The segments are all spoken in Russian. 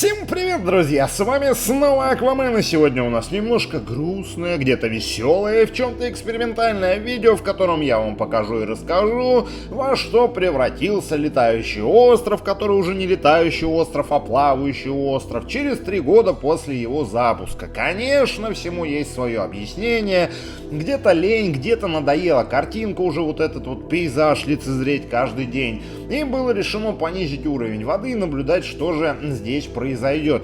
Всем привет, друзья! С вами снова Аквамен, и сегодня у нас немножко грустное, где-то веселое, в чем-то экспериментальное видео, в котором я вам покажу и расскажу, во что превратился летающий остров, который уже не летающий остров, а плавающий остров, через 3 года после его запуска. Конечно, всему есть свое объяснение. Где-то лень, где-то надоела картинка, уже вот этот вот пейзаж лицезреть каждый день. И было решено понизить уровень воды и наблюдать, что же здесь произойдет.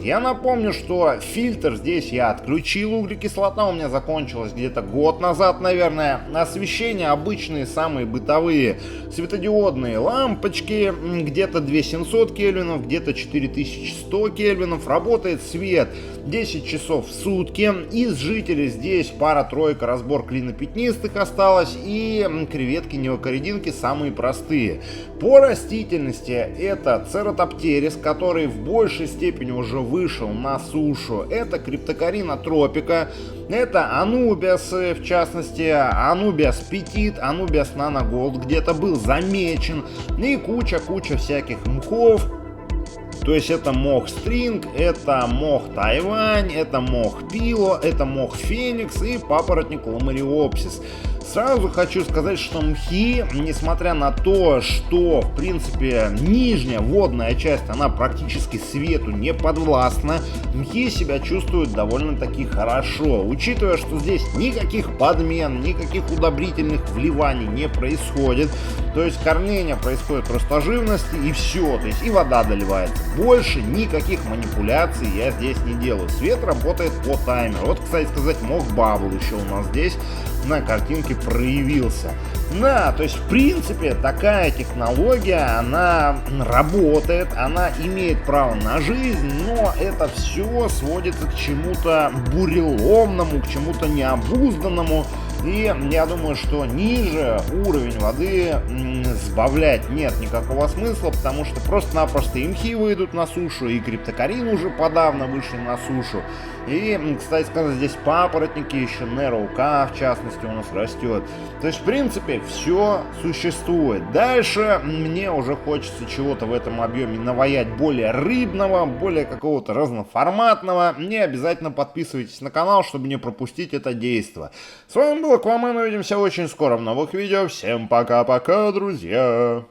Я напомню, что фильтр здесь я отключил, углекислота у меня закончилась где-то год назад, наверное. Освещение обычные, самые бытовые, светодиодные лампочки, где-то 2700 кельвинов, где-то 4100 кельвинов. Работает свет 10 часов в сутки. Из жителей здесь пара-тройка, разбор клинопятнистых осталось, и креветки неокоридинки самые простые. По растительности это цератоптерис, который в большей степени уже вышел на сушу. Это криптокарина тропика. Это анубиас, в частности, анубиас петит, анубиас наноголд где-то был замечен. И куча всяких мхов. То есть это мох стринг, это мох Тайвань, это мох пило, это мох феникс и папоротник ламариопсис. Сразу хочу сказать, что мхи, несмотря на то, что в принципе нижняя водная часть, она практически свету не подвластна, мхи себя чувствуют довольно-таки хорошо, учитывая, что здесь никаких подмен, никаких удобрительных вливаний не происходит. То есть кормление происходит просто живности и все, то есть и вода доливается. Больше никаких манипуляций я здесь не делаю. Свет работает по таймеру. Вот, кстати сказать, мох бабл еще у нас здесь на картинке проявился. Да, то есть в принципе такая технология, она работает, она имеет право на жизнь, но это все сводится к чему-то буреломному, к чему-то необузданному. И я думаю, что ниже уровень воды сбавлять нет никакого смысла, потому что просто-напросто и мхи выйдут на сушу, и криптокарин уже подавно вышли на сушу. И, кстати сказать, здесь папоротники, еще нероука в частности у нас растет. То есть, в принципе, все существует. Дальше мне уже хочется чего-то в этом объеме наваять более рыбного, более какого-то разноформатного. Не обязательно подписывайтесь на канал, чтобы не пропустить это действо. С вами был Аквамен, увидимся очень скоро в новых видео. Всем пока-пока, друзья!